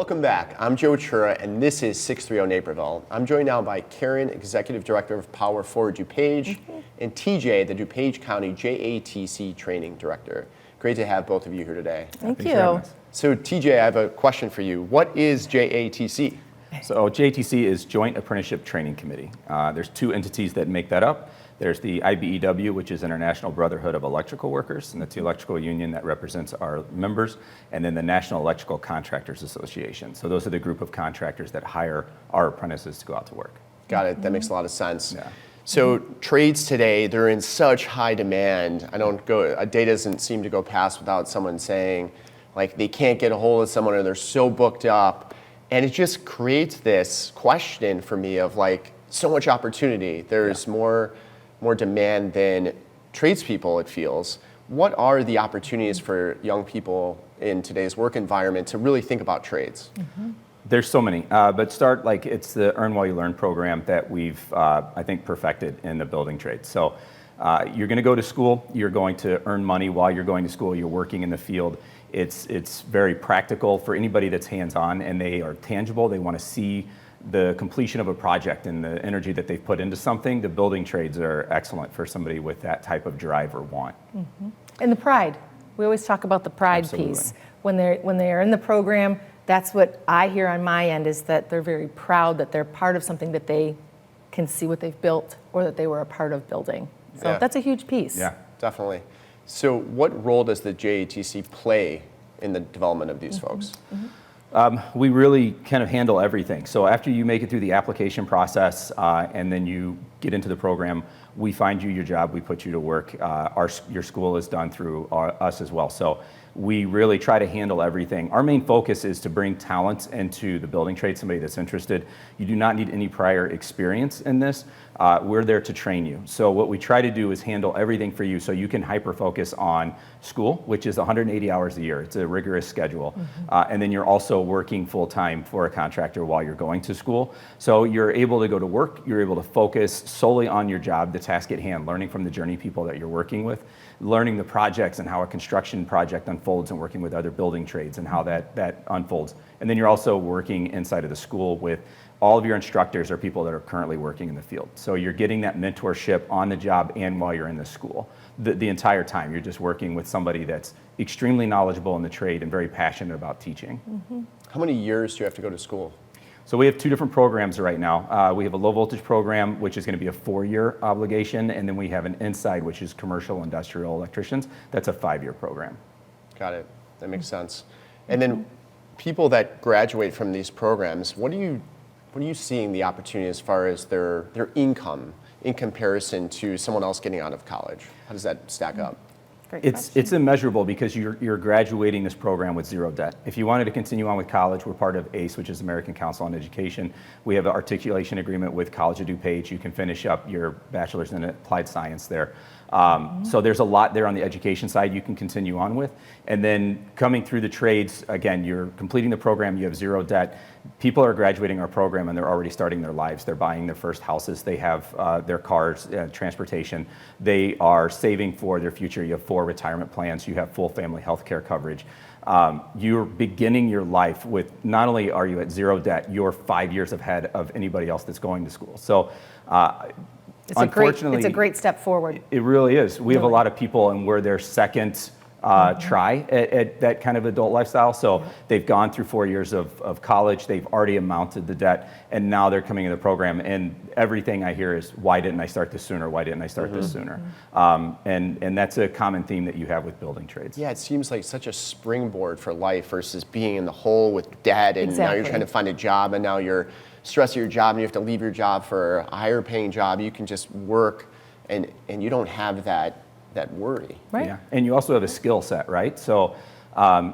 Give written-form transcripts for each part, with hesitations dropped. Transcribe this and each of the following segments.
Welcome back. I'm Joe Chura, and this is 630 Naperville. I'm joined now by Karyn, Executive Director of PowerForward DuPage, and TJ, the DuPage County JATC Training Director. Great to have both of you here today. Thank you. So TJ, I have a question for you. What is JATC? So JATC is Joint Apprenticeship Training Committee. There's two entities that make that up. There's the IBEW, which is International Brotherhood of Electrical Workers, and that's the electrical union that represents our members, and then the National Electrical Contractors Association. So those are the group of contractors that hire our apprentices to go out to work. Got it. That makes a lot of sense. Yeah. So trades today, they're in such high demand. A day doesn't seem to go past without someone saying, like, they can't get a hold of someone or they're so booked up. And it just creates this question for me of, like, so much opportunity. There's more demand than tradespeople, it feels. What are the opportunities for young people in today's work environment to really think about trades? There's so many, but it's the Earn While You Learn program that we've, I think, perfected in the building trade. So you're gonna go to school, you're going to earn money while you're going to school, you're working in the field. It's very practical for anybody that's hands-on, and they are tangible. They wanna see the completion of a project and the energy that they've put into something. The building trades are excellent for somebody with that type of drive or want. And the pride. We always talk about the pride Absolutely. piece. When they are in the program, that's what I hear on my end, is that they're very proud that they're part of something that they can see what they've built or that they were a part of building. So that's a huge piece. Yeah. Definitely. So what role does the JATC play in the development of these folks? We really kind of handle everything. So after you make it through the application process and then you get into the program, we find you your job, we put you to work. Your school is done through us as well. So we really try to handle everything. Our main focus is to bring talent into the building trade, somebody that's interested. You do not need any prior experience in this. We're there to train you. So what we try to do is handle everything for you so you can hyper-focus on school, which is 180 hours a year. It's a rigorous schedule. And then you're also working full-time for a contractor while you're going to school. So you're able to go to work, you're able to focus solely on your job, the task at hand, learning from the journey people that you're working with, learning the projects and how a construction project unfolds and working with other building trades and how that unfolds. And then you're also working inside of the school with all of your instructors are people that are currently working in the field. So you're getting that mentorship on the job and while you're in the school. The entire time, you're just working with somebody that's extremely knowledgeable in the trade and very passionate about teaching. How many years do you have to go to school? So we have two different programs right now. We have a low voltage program, which is going to be a 4-year obligation, and then we have an inside, which is commercial industrial electricians. That's a 5-year program. Got it. That makes sense. And then people that graduate from these programs, what are you seeing the opportunity as far as their income in comparison to someone else getting out of college? How does that stack up? It's immeasurable because you're graduating this program with zero debt. If you wanted to continue on with college, we're part of ACE, which is American Council on Education. We have an articulation agreement with College of DuPage. You can finish up your bachelor's in applied science there. So there's a lot there on the education side you can continue on with. And then coming through the trades, again, you're completing the program, you have zero debt. People are graduating our program and they're already starting their lives. They're buying their first houses. They have their cars, transportation. They are saving for their future. You have 4 retirement plans. You have full family health care coverage. You're beginning your life with, not only are you at zero debt, you're 5 years ahead of anybody else that's going to school. So unfortunately, it's a great step forward. It really is. We have a lot of people and we're their second try at that kind of adult lifestyle. So they've gone through 4 years of college, they've already amounted the debt, and now they're coming in the program. And everything I hear is, why didn't I start this sooner? Why didn't I start this sooner? And that's a common theme that you have with building trades. Yeah, it seems like such a springboard for life versus being in the hole with debt, and now you're trying to find a job, and now you're stressed at your job and you have to leave your job for a higher paying job. You can just work and you don't have that worry. Right. Yeah. And you also have a skill set, right? So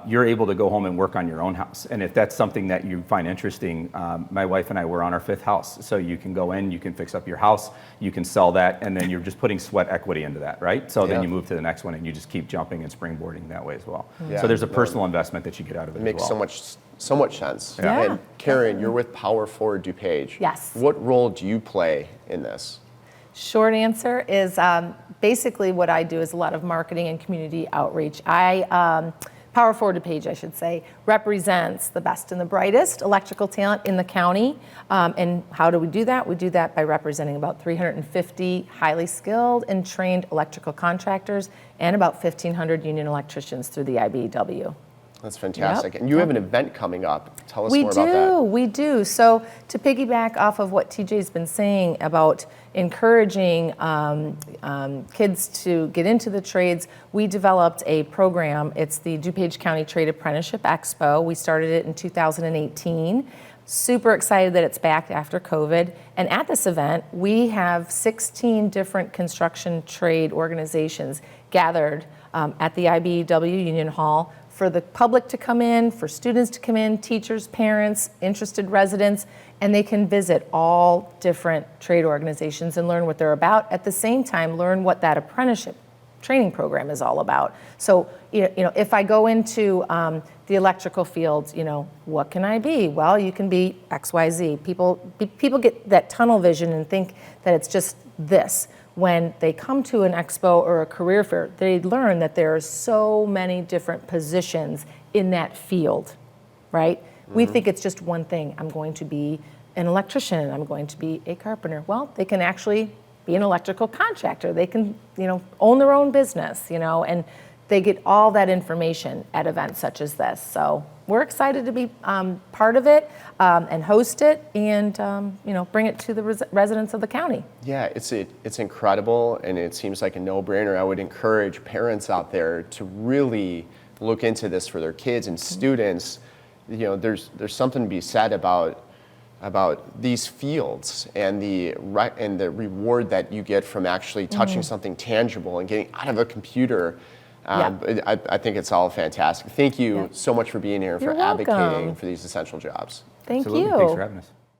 you're able to go home and work on your own house. And if that's something that you find interesting, my wife and I were on our 5th house. So you can go in, you can fix up your house, you can sell that, and then you're just putting sweat equity into that, right? So then you move to the next one and you just keep jumping and springboarding that way as well. Yeah. So there's a personal investment that you get out of it. It makes as well. so much sense. Yeah. And Karyn, you're with PowerForward DuPage. Yes. What role do you play in this? Short answer is basically what I do is a lot of marketing and community outreach. I PowerForward DuPage, I should say, represents the best and the brightest electrical talent in the county. And how do we do that? We do that by representing about 350 highly skilled and trained electrical contractors and about 1,500 union electricians through the IBEW. That's fantastic. Yep. And you have an event coming up. Tell us more about that. We do. So to piggyback off of what TJ's been saying about encouraging kids to get into the trades, we developed a program. It's the DuPage County Trade Apprenticeship Expo. We started it in 2018. Super excited that it's back after COVID. And at this event, we have 16 different construction trade organizations gathered at the IBEW Union Hall for the public to come in, for students to come in, teachers, parents, interested residents, and they can visit all different trade organizations and learn what they're about. At the same time, learn what that apprenticeship training program is all about. So, if I go into the electrical field, what can I be? Well, you can be XYZ. People get that tunnel vision and think that it's just this. When they come to an expo or a career fair, they learn that there are so many different positions in that field, right? Mm-hmm. We think it's just one thing. I'm going to be an electrician. I'm going to be a carpenter. Well, they can actually be an electrical contractor. They can, own their own business, and they get all that information at events such as this. So we're excited to be part of it and host it and, bring it to the residents of the county. Yeah, it's incredible, and it seems like a no-brainer. I would encourage parents out there to really look into this for their kids and students. There's something to be said about these fields and the reward that you get from actually touching something tangible and getting out of a computer. I think it's all fantastic. Thank you so much for being here and for advocating for these essential jobs. Thank Absolutely. you. Thanks for having us.